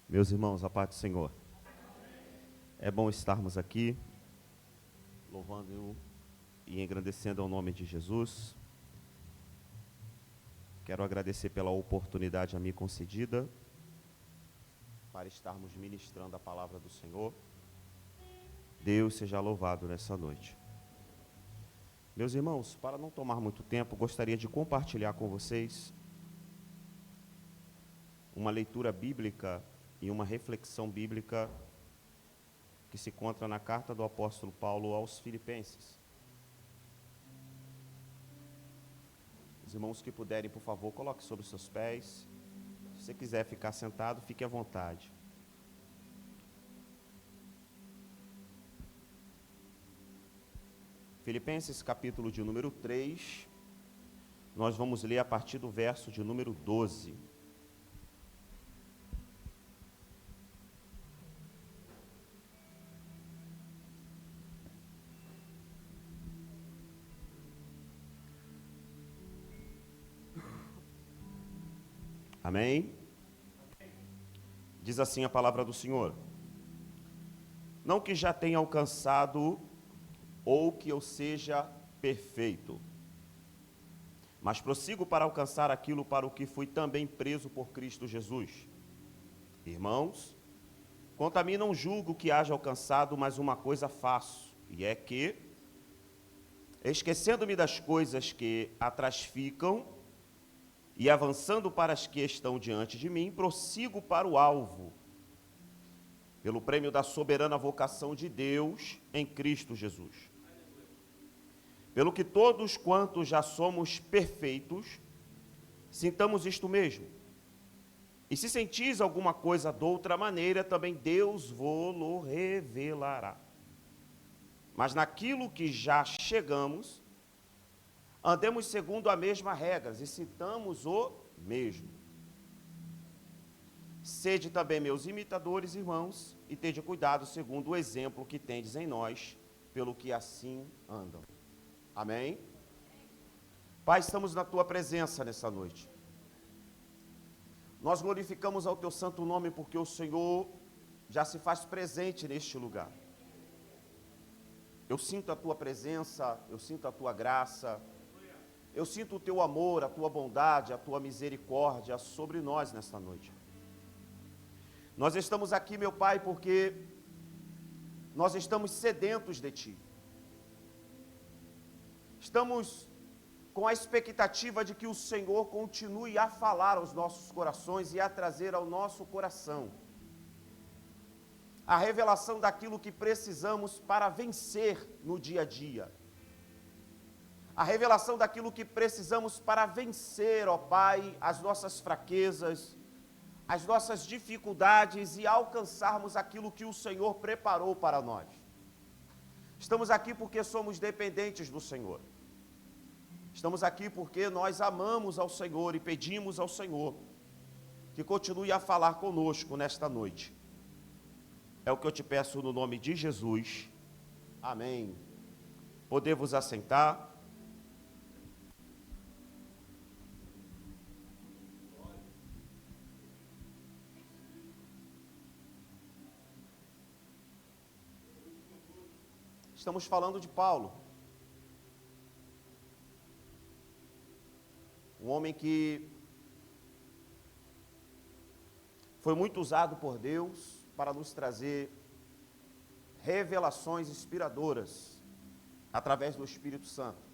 Meus irmãos, a paz do Senhor. É bom estarmos aqui, louvando e engrandecendo ao nome de Jesus. Quero agradecer pela oportunidade a mim concedida para estarmos ministrando a palavra do Senhor. Deus seja louvado nessa noite. Meus irmãos, para não tomar muito tempo, gostaria de compartilhar com vocês uma leitura bíblica e uma reflexão bíblica que se encontra na carta do apóstolo Paulo aos Filipenses. Os irmãos que puderem, por favor, coloque sobre os seus pés. Se você quiser ficar sentado, fique à vontade. Filipenses, capítulo de número 3, nós vamos ler a partir do verso de número 12. Amém? Diz assim a palavra do Senhor: não que já tenha alcançado ou que eu seja perfeito, mas prossigo para alcançar aquilo para o que fui também preso por Cristo Jesus. Irmãos, quanto a mim não julgo que haja alcançado, mas uma coisa faço, e é que, esquecendo-me das coisas que atrás ficam, e avançando para as que estão diante de mim, prossigo para o alvo, pelo prêmio da soberana vocação de Deus em Cristo Jesus. Pelo que todos quantos já somos perfeitos, sintamos isto mesmo. E se sentis alguma coisa de outra maneira, também Deus vô-lo revelará. Mas naquilo que já chegamos, andemos segundo a mesma regra e sintamos o mesmo. Sede também meus imitadores, irmãos, e tende cuidado segundo o exemplo que tendes em nós, pelo que assim andam. Amém? Pai, estamos na Tua presença nessa noite. Nós glorificamos ao Teu santo nome porque o Senhor já se faz presente neste lugar. Eu sinto a Tua presença, eu sinto a Tua graça, eu sinto o Teu amor, a Tua bondade, a Tua misericórdia sobre nós nesta noite. Nós estamos aqui, meu Pai, porque nós estamos sedentos de Ti. Estamos com a expectativa de que o Senhor continue a falar aos nossos corações e a trazer ao nosso coração a revelação daquilo que precisamos para vencer no dia a dia. A revelação daquilo que precisamos para vencer, ó Pai, as nossas fraquezas, as nossas dificuldades e alcançarmos aquilo que o Senhor preparou para nós. Estamos aqui porque somos dependentes do Senhor. Estamos aqui porque nós amamos ao Senhor e pedimos ao Senhor que continue a falar conosco nesta noite. É o que eu te peço no nome de Jesus. Amém. Poder-vos assentar. Estamos falando de Paulo, um homem que foi muito usado por Deus para nos trazer revelações inspiradoras através do Espírito Santo.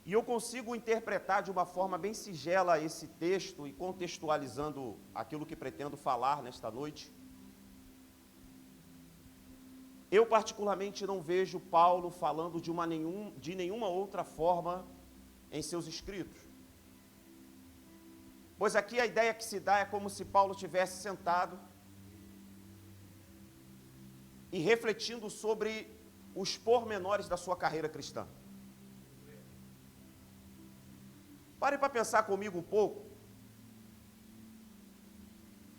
E eu consigo interpretar de uma forma bem singela esse texto e contextualizando aquilo que pretendo falar nesta noite. Eu particularmente não vejo Paulo falando de nenhuma outra forma em seus escritos. Pois aqui a ideia que se dá é como se Paulo tivesse sentado e refletindo sobre os pormenores da sua carreira cristã. Pare para pensar comigo um pouco.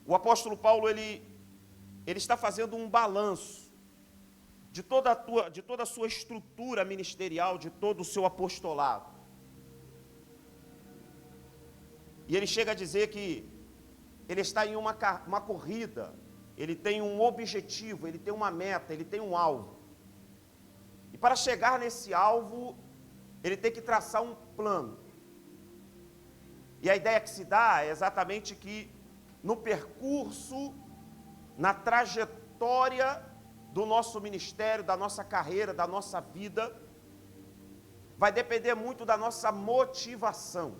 O apóstolo Paulo, ele está fazendo um balanço de toda a sua estrutura ministerial, de todo o seu apostolado. E ele chega a dizer que ele está em uma corrida, ele tem um objetivo, ele tem uma meta, ele tem um alvo. E para chegar nesse alvo, ele tem que traçar um plano. E a ideia que se dá é exatamente que no percurso, na trajetória do nosso ministério, da nossa carreira, da nossa vida, vai depender muito da nossa motivação.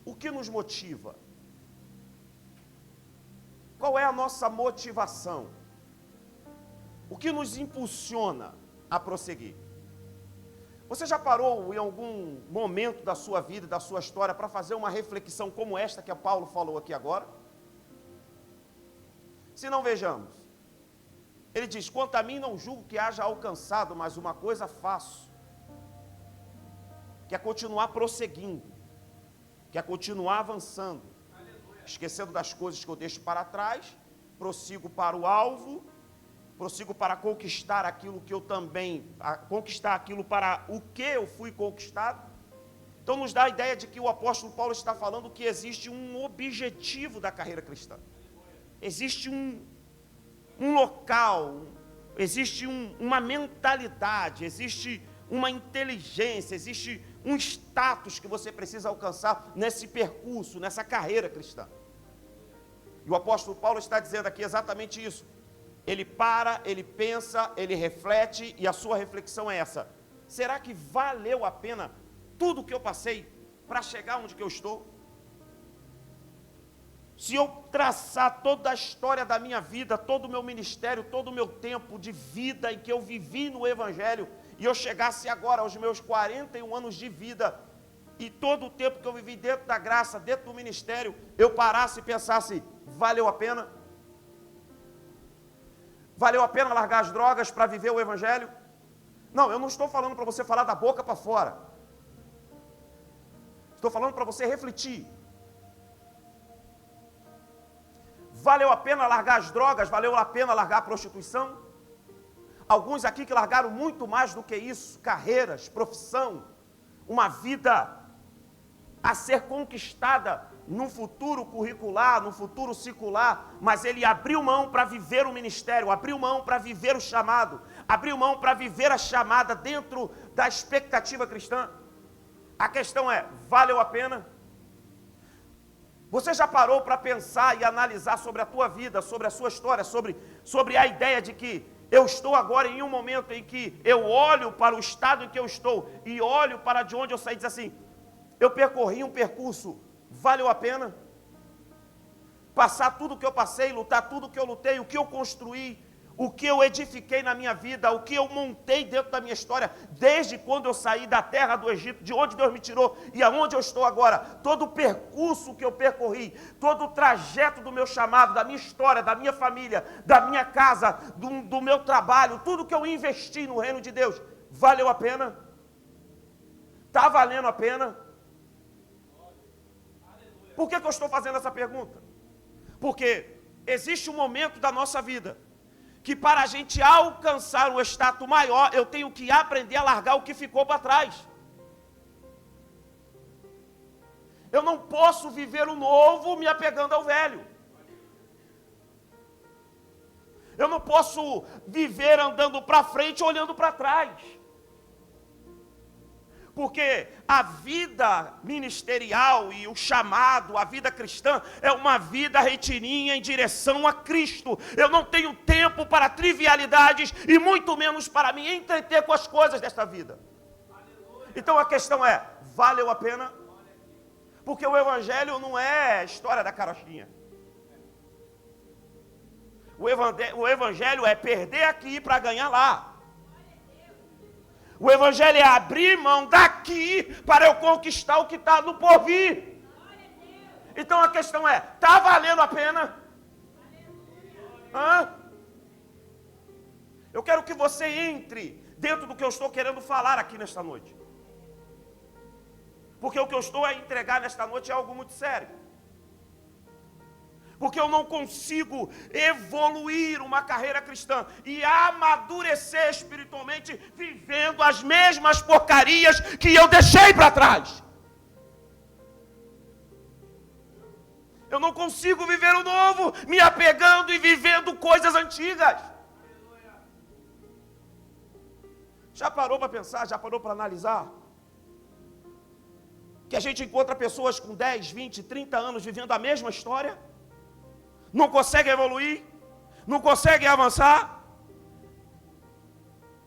O que nos motiva? Qual é a nossa motivação? O que nos impulsiona a prosseguir? Você já parou em algum momento da sua vida, da sua história, para fazer uma reflexão como esta que a Paulo falou aqui agora? Se não, vejamos. Ele diz: quanto a mim, não julgo que haja alcançado, mas uma coisa faço, que é continuar prosseguindo, que é continuar avançando, esquecendo das coisas que eu deixo para trás, prossigo para o alvo, prossigo para conquistar aquilo que eu também, conquistar aquilo para o que eu fui conquistado. Então nos dá a ideia de que o apóstolo Paulo está falando que existe um objetivo da carreira cristã. Existe um local, existe uma mentalidade, existe uma inteligência, existe um status que você precisa alcançar nesse percurso, nessa carreira cristã. E o apóstolo Paulo está dizendo aqui exatamente isso. Ele para, ele pensa, ele reflete, e a sua reflexão é essa: será que valeu a pena tudo o que eu passei para chegar onde que eu estou? Se eu traçar toda a história da minha vida, todo o meu ministério, todo o meu tempo de vida em que eu vivi no Evangelho, e eu chegasse agora aos meus 41 anos de vida, e todo o tempo que eu vivi dentro da graça, dentro do ministério, eu parasse e pensasse: valeu a pena? Valeu a pena largar as drogas para viver o Evangelho? Não, eu não estou falando para você falar da boca para fora. Estou falando para você refletir. Valeu a pena largar as drogas? Valeu a pena largar a prostituição? Alguns aqui que largaram muito mais do que isso: carreiras, profissão, uma vida a ser conquistada no futuro curricular, no futuro secular, mas ele abriu mão para viver o ministério, abriu mão para viver o chamado, abriu mão para viver a chamada dentro da expectativa cristã. A questão é: valeu a pena? Você já parou para pensar e analisar sobre a tua vida, sobre a sua história, sobre a ideia de que eu estou agora em um momento em que eu olho para o estado em que eu estou e olho para de onde eu saí e diz assim: eu percorri um percurso, valeu a pena? Passar tudo o que eu passei, lutar tudo o que eu lutei, o que eu construí, o que eu edifiquei na minha vida, o que eu montei dentro da minha história, desde quando eu saí da terra do Egito, de onde Deus me tirou e aonde eu estou agora, todo o percurso que eu percorri, todo o trajeto do meu chamado, da minha história, da minha família, da minha casa, do meu trabalho, tudo que eu investi no reino de Deus, valeu a pena? Está valendo a pena? Por que eu estou fazendo essa pergunta? Porque existe um momento da nossa vida que para a gente alcançar um status maior, eu tenho que aprender a largar o que ficou para trás. Eu não posso viver o novo me apegando ao velho. Eu não posso viver andando para frente olhando para trás. Porque a vida ministerial e o chamado, a vida cristã, é uma vida retirinha em direção a Cristo. Eu não tenho tempo para trivialidades e muito menos para me entreter com as coisas desta vida. Então a questão é: valeu a pena? Porque o Evangelho não é a história da carochinha. O Evangelho é perder aqui para ganhar lá. O Evangelho é abrir mão daqui para eu conquistar o que está no porvir. Então a questão é: está valendo a pena? Hã? Eu quero que você entre dentro do que eu estou querendo falar aqui nesta noite. Porque o que eu estou a entregar nesta noite é algo muito sério. Porque eu não consigo evoluir uma carreira cristã e amadurecer espiritualmente vivendo as mesmas porcarias que eu deixei para trás. Eu não consigo viver o novo me apegando e vivendo coisas antigas. Já parou para pensar, já parou para analisar? Que a gente encontra pessoas com 10, 20, 30 anos vivendo a mesma história, não conseguem evoluir, não conseguem avançar.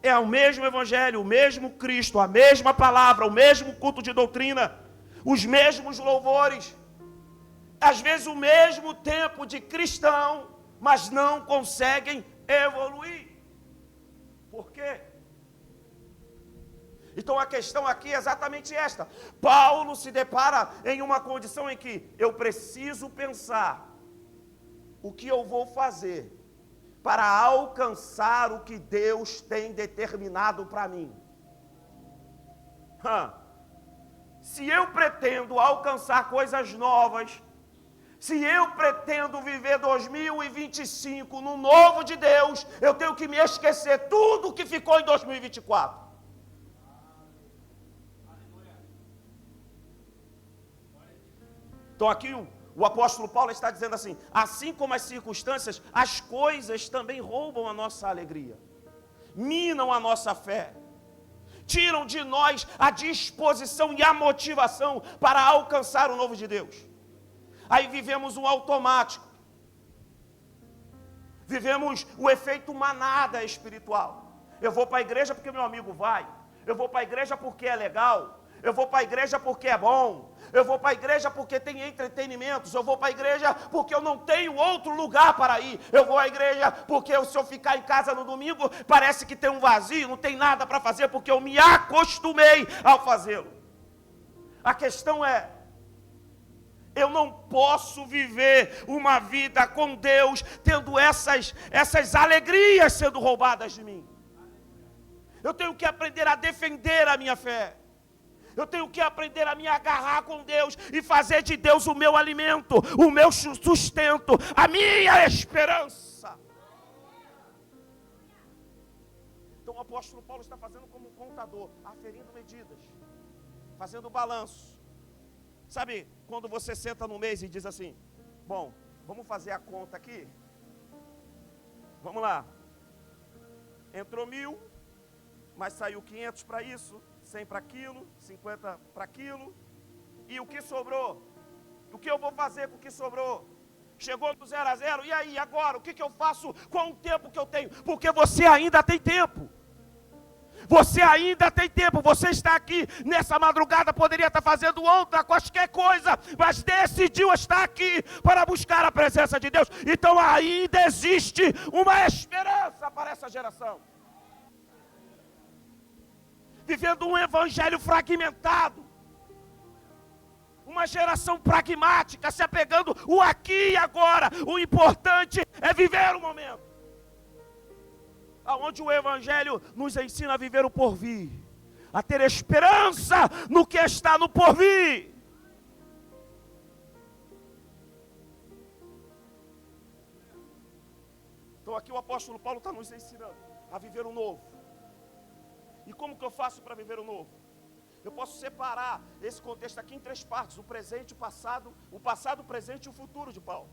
É o mesmo evangelho, o mesmo Cristo, a mesma palavra, o mesmo culto de doutrina, os mesmos louvores, às vezes o mesmo tempo de cristão, mas não conseguem evoluir. Por quê? Então a questão aqui é exatamente esta. Paulo se depara em uma condição em que eu preciso pensar o que eu vou fazer para alcançar o que Deus tem determinado para mim. Se eu pretendo alcançar coisas novas, se eu pretendo viver 2025 no novo de Deus, eu tenho que me esquecer tudo que ficou em 2024. Então aqui o apóstolo Paulo está dizendo assim como as circunstâncias, as coisas também roubam a nossa alegria, minam a nossa fé, tiram de nós a disposição e a motivação para alcançar o novo de Deus. Aí vivemos um automático, vivemos o efeito manada espiritual. Eu vou para a igreja porque meu amigo vai, eu vou para a igreja porque é legal, eu vou para a igreja porque é bom, eu vou para a igreja porque tem entretenimentos, eu vou para a igreja porque eu não tenho outro lugar para ir, eu vou à igreja porque se eu ficar em casa no domingo, parece que tem um vazio, não tem nada para fazer, porque eu me acostumei ao fazê-lo. A questão é, eu não posso viver uma vida com Deus tendo essas alegrias sendo roubadas de mim. Eu tenho que aprender a defender a minha fé. Eu tenho que aprender a me agarrar com Deus e fazer de Deus o meu alimento, o meu sustento, a minha esperança. Então o apóstolo Paulo está fazendo como um contador, aferindo medidas, fazendo balanço. Sabe, quando você senta no mês e diz assim, bom, vamos fazer a conta aqui? Vamos lá. Entrou 1.000, mas saiu 500 para isso, 100 para aquilo, 50 para aquilo. E o que sobrou? O que eu vou fazer com o que sobrou? Chegou no 0 a 0, e aí, agora? O que eu faço com o tempo que eu tenho? Porque você ainda tem tempo. Você ainda tem tempo, você está aqui nessa madrugada, poderia estar fazendo outra, qualquer coisa, mas decidiu estar aqui para buscar a presença de Deus. Então ainda existe uma esperança para essa geração. Vivendo um evangelho fragmentado, uma geração pragmática, se apegando o aqui e agora. O importante é viver o momento. Aonde o evangelho nos ensina a viver o porvir, a ter esperança no que está no porvir. Então aqui o apóstolo Paulo está nos ensinando a viver o novo. E como que eu faço para viver o novo? Eu posso separar esse contexto aqui em 3 partes: o presente, o passado, o presente e o futuro de Paulo.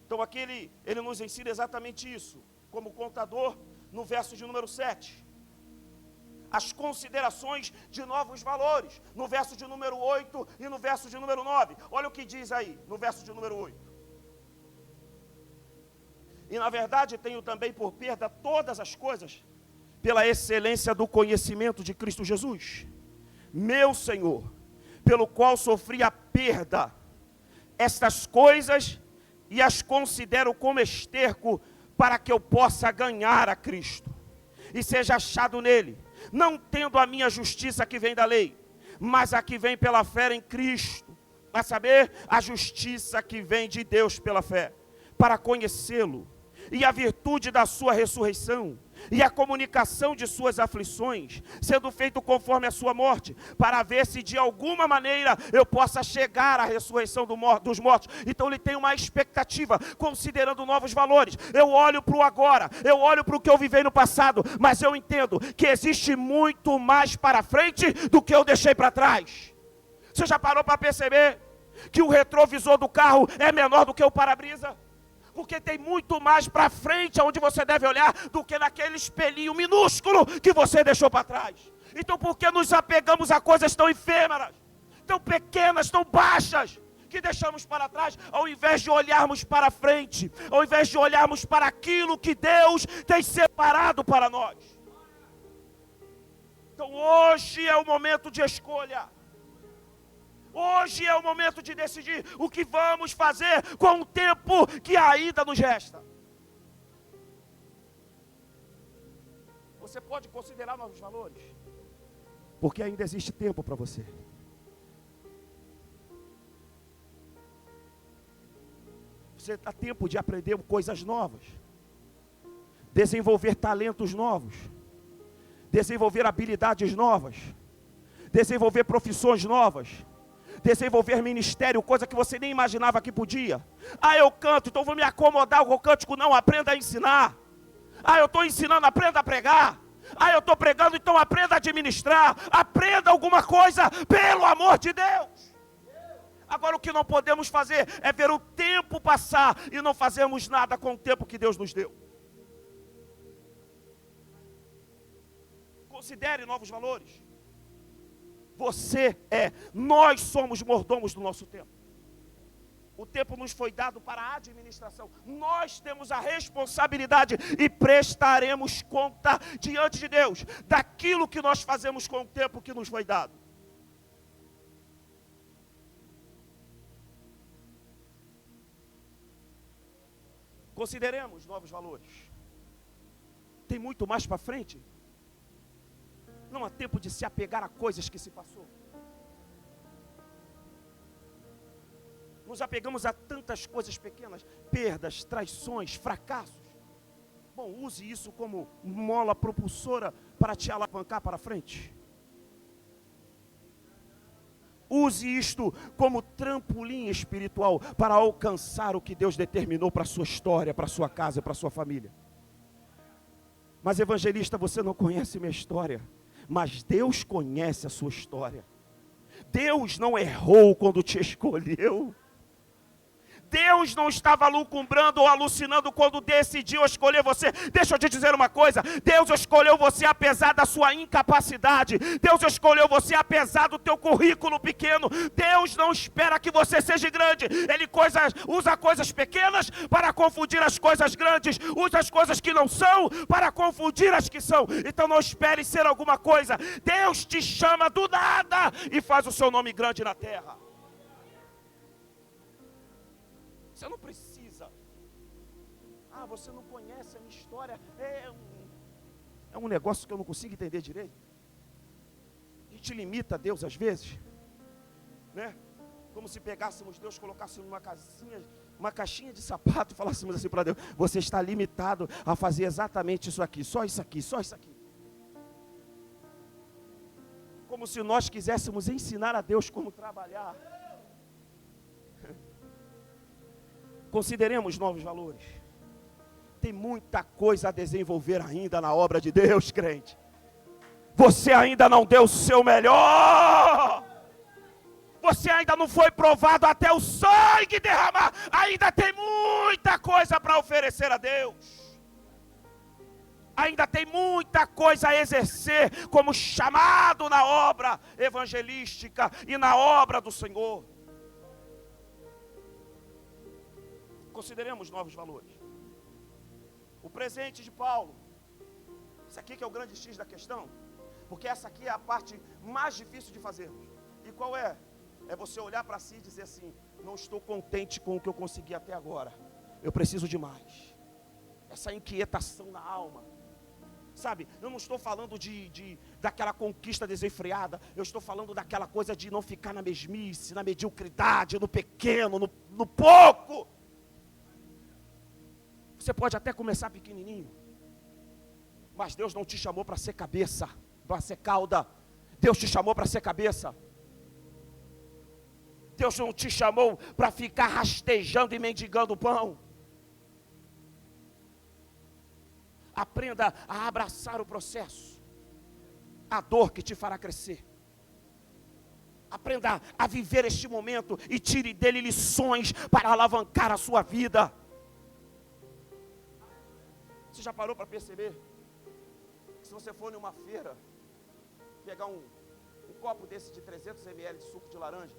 Então aqui ele nos ensina exatamente isso, como contador, no verso de número 7. As considerações de novos valores, no verso de número 8 e no verso de número 9. Olha o que diz aí, no verso de número 8. E na verdade tenho também por perda todas as coisas, pela excelência do conhecimento de Cristo Jesus, meu Senhor, pelo qual sofri a perda. Estas coisas e as considero como esterco, para que eu possa ganhar a Cristo e seja achado nele, não tendo a minha justiça que vem da lei, mas a que vem pela fé em Cristo, a saber, a justiça que vem de Deus pela fé, para conhecê-lo e a virtude da sua ressurreição e a comunicação de suas aflições, sendo feito conforme a sua morte, para ver se de alguma maneira eu possa chegar à ressurreição dos mortos. Então ele tem uma expectativa, considerando novos valores. Eu olho para o agora, eu olho para o que eu vivei no passado, mas eu entendo que existe muito mais para frente do que eu deixei para trás. Você já parou para perceber que o retrovisor do carro é menor do que o para-brisa? Porque tem muito mais para frente aonde você deve olhar do que naquele espelhinho minúsculo que você deixou para trás. Então por que nos apegamos a coisas tão efêmeras, tão pequenas, tão baixas, que deixamos para trás, ao invés de olharmos para frente, ao invés de olharmos para aquilo que Deus tem separado para nós? Então hoje é o momento de escolha. Hoje é o momento de decidir o que vamos fazer com o tempo que ainda nos resta. Você pode considerar novos valores, porque ainda existe tempo para você. Você está tempo de aprender coisas novas, desenvolver talentos novos, desenvolver habilidades novas, desenvolver profissões novas, desenvolver ministério, coisa que você nem imaginava que podia. Eu canto, então vou me acomodar com o cântico. Não, aprenda a ensinar. Eu estou ensinando, aprenda a pregar. Eu estou pregando, então aprenda a administrar. Aprenda alguma coisa, pelo amor de Deus. Agora o que não podemos fazer é ver o tempo passar e não fazermos nada com o tempo que Deus nos deu. Considere novos valores. Nós somos mordomos do nosso tempo. O tempo nos foi dado para a administração. Nós temos a responsabilidade e prestaremos conta diante de Deus daquilo que nós fazemos com o tempo que nos foi dado. Consideremos novos valores. Tem muito mais para frente. Não há tempo de se apegar a coisas que se passou. Nos apegamos a tantas coisas pequenas, perdas, traições, fracassos. Bom, use isso como mola propulsora para te alavancar para frente. Use isto como trampolim espiritual para alcançar o que Deus determinou para a sua história, para a sua casa, para a sua família. Mas evangelista, você não conhece minha história. Mas Deus conhece a sua história. Deus não errou quando te escolheu. Deus não estava lucumbrando ou alucinando quando decidiu escolher você. Deixa eu te dizer uma coisa. Deus escolheu você apesar da sua incapacidade. Deus escolheu você apesar do teu currículo pequeno. Deus não espera que você seja grande. Ele usa coisas pequenas para confundir as coisas grandes. Usa as coisas que não são para confundir as que são. Então não espere ser alguma coisa. Deus te chama do nada e faz o seu nome grande na terra. Você não precisa. Você não conhece a minha história. É um negócio que eu não consigo entender direito. A gente limita a Deus às vezes, né? Como se pegássemos Deus, colocássemos uma caixinha de sapato e falássemos assim para Deus: você está limitado a fazer exatamente isso aqui, só isso aqui, só isso aqui. Como se nós quiséssemos ensinar a Deus como trabalhar. Consideremos novos valores. Tem muita coisa a desenvolver ainda na obra de Deus, crente. Você ainda não deu o seu melhor. Você ainda não foi provado até o sangue derramar. Ainda tem muita coisa para oferecer a Deus. Ainda tem muita coisa a exercer como chamado na obra evangelística e na obra do Senhor. Consideremos novos valores. O presente de Paulo. Isso aqui que é o grande X da questão. Porque essa aqui é a parte mais difícil de fazermos. E qual é? É você olhar para si e dizer assim: não estou contente com o que eu consegui até agora. Eu preciso de mais. Essa inquietação na alma. Sabe, eu não estou falando daquela conquista desenfreada. Eu estou falando daquela coisa de não ficar na mesmice, na mediocridade, no pequeno, no pouco. Você pode até começar pequenininho, mas Deus não te chamou para ser cabeça, para ser cauda. Deus te chamou para ser cabeça. Deus não te chamou para ficar rastejando e mendigando pão. Aprenda a abraçar o processo, a dor que te fará crescer. Aprenda a viver este momento e tire dele lições para alavancar a sua vida. Você já parou para perceber que se você for em uma feira, pegar um copo desse de 300 ml de suco de laranja,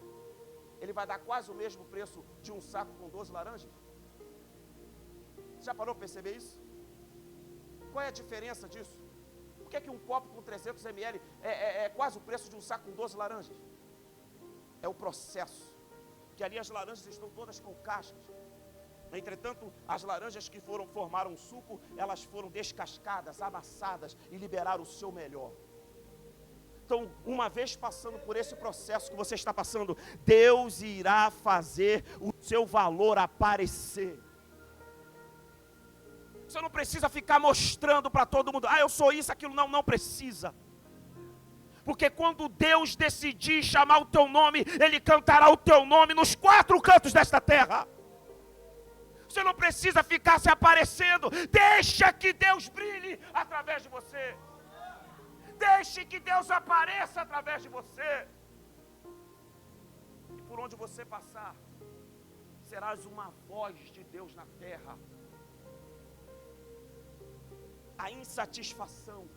ele vai dar quase o mesmo preço de um saco com 12 laranjas? Você já parou para perceber isso? Qual é a diferença disso? Por que um copo com 300 ml é quase o preço de um saco com 12 laranjas? É o processo, que ali as laranjas estão todas com cascas. Entretanto, as laranjas que formaram suco, elas foram descascadas, amassadas e liberaram o seu melhor. Então, uma vez passando por esse processo que você está passando, Deus irá fazer o seu valor aparecer. Você não precisa ficar mostrando para todo mundo, eu sou isso, aquilo, não precisa. Porque quando Deus decidir chamar o teu nome, Ele cantará o teu nome nos 4 cantos desta terra. Você não precisa ficar se aparecendo. Deixa que Deus brilhe através de você. Deixe que Deus apareça através de você. E por onde você passar, serás uma voz de Deus na terra. A insatisfação,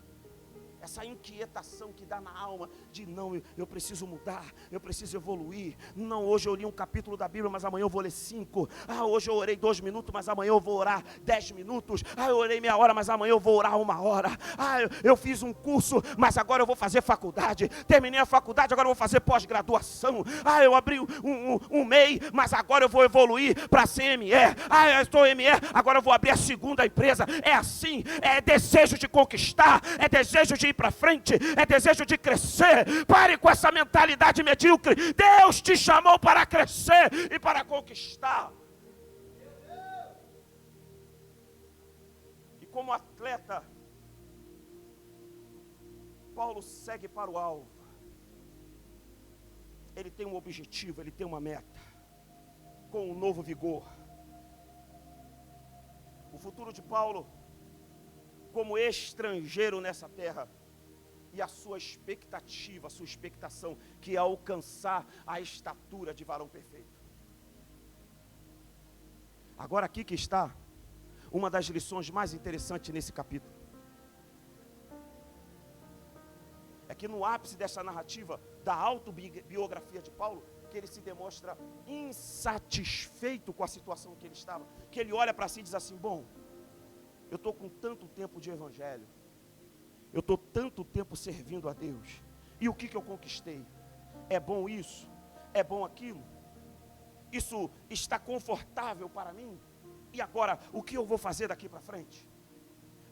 essa inquietação que dá na alma, de não, eu preciso mudar, eu preciso evoluir. Não, hoje eu li um capítulo da Bíblia, mas amanhã eu vou ler 5. Hoje eu orei 2 minutos, mas amanhã eu vou orar 10 minutos. Eu orei meia hora, mas amanhã eu vou orar 1 hora. Eu fiz um curso, mas agora eu vou fazer faculdade. Terminei a faculdade, agora eu vou fazer pós-graduação. Eu abri um MEI, mas agora eu vou evoluir para CME. Eu estou ME, agora eu vou abrir a segunda empresa. É assim, é desejo de conquistar, é desejo de ir para frente, é desejo de crescer. Pare com essa mentalidade medíocre. Deus te chamou para crescer e para conquistar. E como atleta, Paulo segue para o alvo. Ele tem um objetivo, ele tem uma meta, com um novo vigor. O futuro de Paulo, como estrangeiro nessa terra, e a sua expectativa, a sua expectação, que é alcançar a estatura de varão perfeito. Agora aqui que está uma das lições mais interessantes nesse capítulo. É que no ápice dessa narrativa, da autobiografia de Paulo, que ele se demonstra insatisfeito com a situação que ele estava, que ele olha para si e diz assim, bom, eu estou com tanto tempo de evangelho, eu estou tanto tempo servindo a Deus, e o que eu conquistei? É bom isso? É bom aquilo? Isso está confortável para mim? E agora, o que eu vou fazer daqui para frente?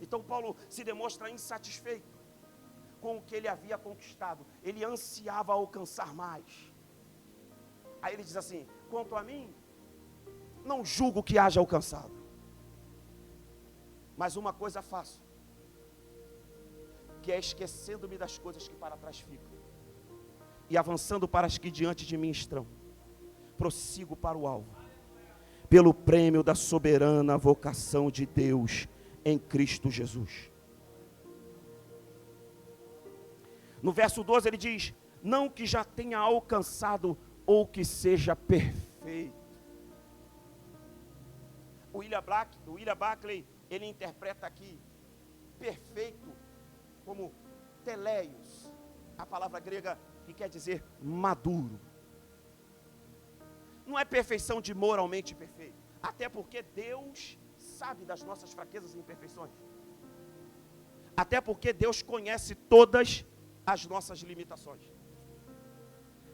Então Paulo se demonstra insatisfeito com o que ele havia conquistado. Ele ansiava alcançar mais. Aí ele diz assim, quanto a mim, não julgo que haja alcançado, mas uma coisa faço, que é esquecendo-me das coisas que para trás ficam, e avançando para as que diante de mim estão, prossigo para o alvo, pelo prêmio da soberana vocação de Deus em Cristo Jesus. No verso 12 ele diz, não que já tenha alcançado ou que seja perfeito. O William Barclay, ele interpreta aqui perfeito como teleios, a palavra grega que quer dizer maduro. Não é perfeição de moralmente perfeito, até porque Deus sabe das nossas fraquezas e imperfeições, até porque Deus conhece todas as nossas limitações,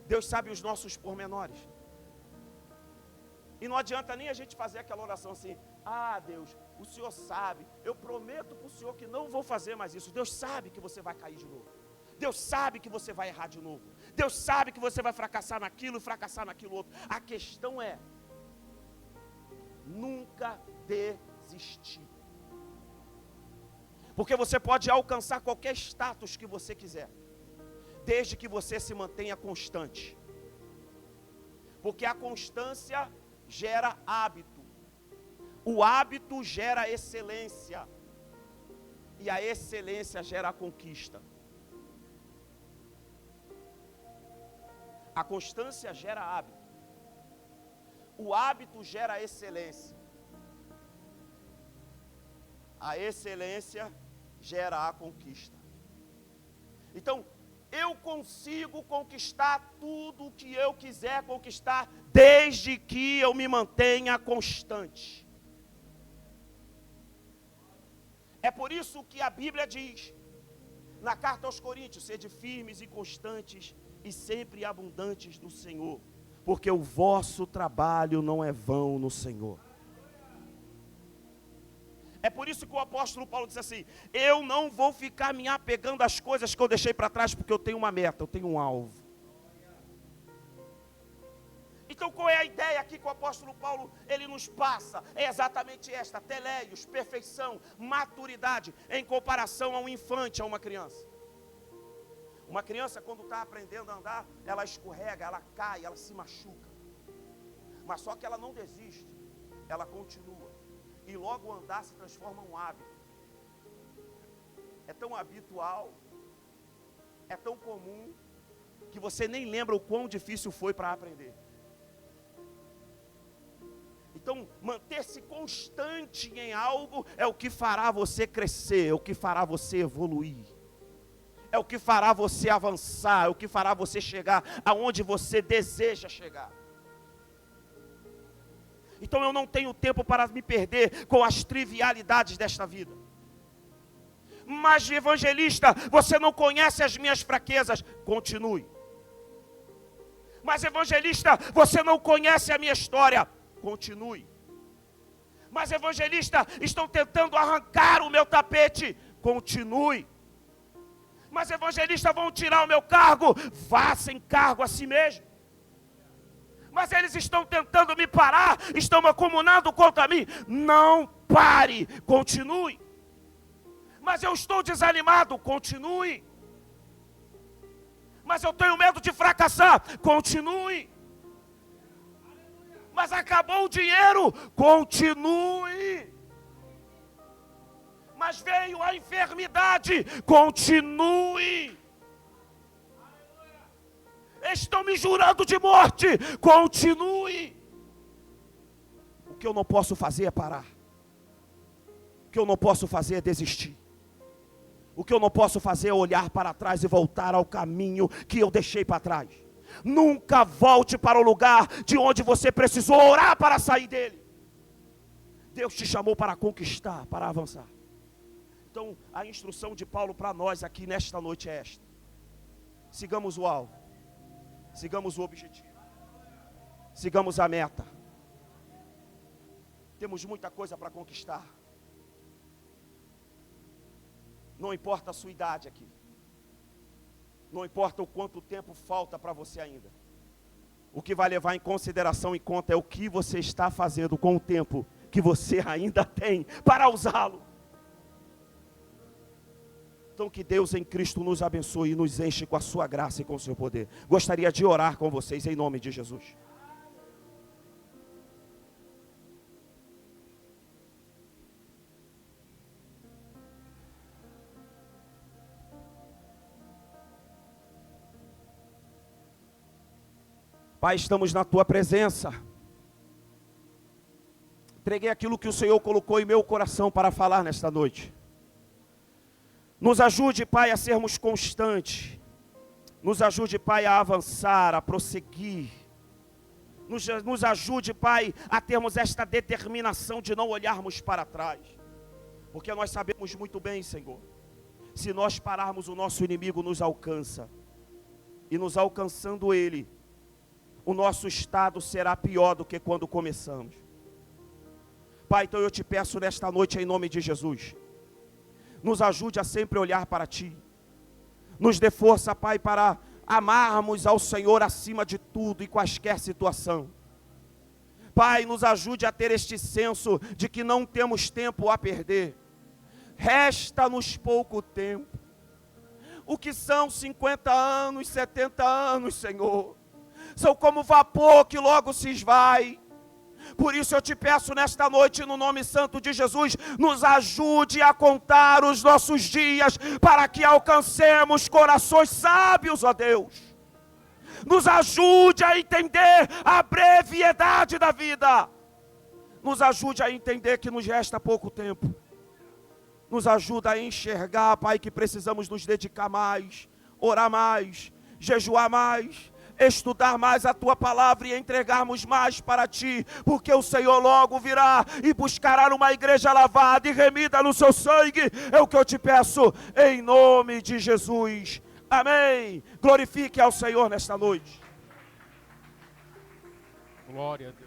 Deus sabe os nossos pormenores, e não adianta nem a gente fazer aquela oração assim, Deus, o Senhor sabe, eu prometo para o Senhor que não vou fazer mais isso. Deus sabe que você vai cair de novo, Deus sabe que você vai errar de novo, Deus sabe que você vai fracassar naquilo e fracassar naquilo outro. A questão é, nunca desistir, porque você pode alcançar qualquer status que você quiser, desde que você se mantenha constante, porque a constância gera hábito, o hábito gera excelência, e a excelência gera a conquista. A constância gera hábito. O hábito gera excelência. A excelência gera a conquista. Então, eu consigo conquistar tudo o que eu quiser conquistar, desde que eu me mantenha constante. É por isso que a Bíblia diz, na carta aos Coríntios, sede firmes e constantes e sempre abundantes no Senhor, porque o vosso trabalho não é vão no Senhor. É por isso que o apóstolo Paulo diz assim, eu não vou ficar me apegando às coisas que eu deixei para trás, porque eu tenho uma meta, eu tenho um alvo. Então qual é a ideia aqui que o apóstolo Paulo, ele nos passa? É exatamente esta, teleios, perfeição, maturidade, em comparação a um infante, a uma criança. Uma criança quando está aprendendo a andar, ela escorrega, ela cai, ela se machuca. Mas só que ela não desiste, ela continua. E logo o andar se transforma em um hábito. É tão habitual, é tão comum, que você nem lembra o quão difícil foi para aprender. Então, manter-se constante em algo é o que fará você crescer, é o que fará você evoluir. É o que fará você avançar, é o que fará você chegar aonde você deseja chegar. Então eu não tenho tempo para me perder com as trivialidades desta vida. Mas evangelista, você não conhece as minhas fraquezas, continue. Mas evangelista, você não conhece a minha história, continue. Mas evangelista, estão tentando arrancar o meu tapete, continue. Mas evangelista, vão tirar o meu cargo, vá sem cargo a si mesmo. Mas eles estão tentando me parar, estão macumunando contra mim. Não pare, continue. Mas eu estou desanimado, continue. Mas eu tenho medo de fracassar, continue. Mas acabou o dinheiro, continue. Mas veio a enfermidade, continue. Estão me jurando de morte, continue. O que eu não posso fazer é parar. O que eu não posso fazer é desistir. O que eu não posso fazer é olhar para trás e voltar ao caminho que eu deixei para trás. Nunca volte para o lugar de onde você precisou orar para sair dele. Deus te chamou para conquistar, para avançar. Então, a instrução de Paulo para nós aqui nesta noite é esta. Sigamos o alvo. Sigamos o objetivo. Sigamos a meta. Temos muita coisa para conquistar. Não importa a sua idade aqui. Não importa o quanto tempo falta para você ainda. O que vai levar em consideração e conta é o que você está fazendo com o tempo que você ainda tem para usá-lo. Então que Deus em Cristo nos abençoe e nos enche com a sua graça e com o seu poder. Gostaria de orar com vocês em nome de Jesus. Pai, estamos na tua presença. Entreguei aquilo que o Senhor colocou em meu coração para falar nesta noite. Nos ajude, Pai, a sermos constantes. Nos ajude, Pai, a avançar, a prosseguir. Nos ajude, Pai, a termos esta determinação de não olharmos para trás. Porque nós sabemos muito bem, Senhor, se nós pararmos, o nosso inimigo nos alcança. E nos alcançando ele, o nosso estado será pior do que quando começamos. Pai, então eu te peço nesta noite em nome de Jesus. Nos ajude a sempre olhar para Ti. Nos dê força, Pai, para amarmos ao Senhor acima de tudo e quaisquer situação. Pai, nos ajude a ter este senso de que não temos tempo a perder. Resta-nos pouco tempo. O que são 50 anos, 70 anos, Senhor? São como vapor que logo se esvai. Por isso eu te peço nesta noite, no nome santo de Jesus, nos ajude a contar os nossos dias, para que alcancemos corações sábios, ó Deus. Nos ajude a entender a brevidade da vida. Nos ajude a entender que nos resta pouco tempo. Nos ajuda a enxergar, Pai, que precisamos nos dedicar mais, orar mais, jejuar mais, estudar mais a Tua palavra e entregarmos mais para Ti, porque o Senhor logo virá e buscará uma igreja lavada e remida no Seu sangue. É o que eu te peço, em nome de Jesus. Amém. Glorifique ao Senhor nesta noite. Glória a Deus.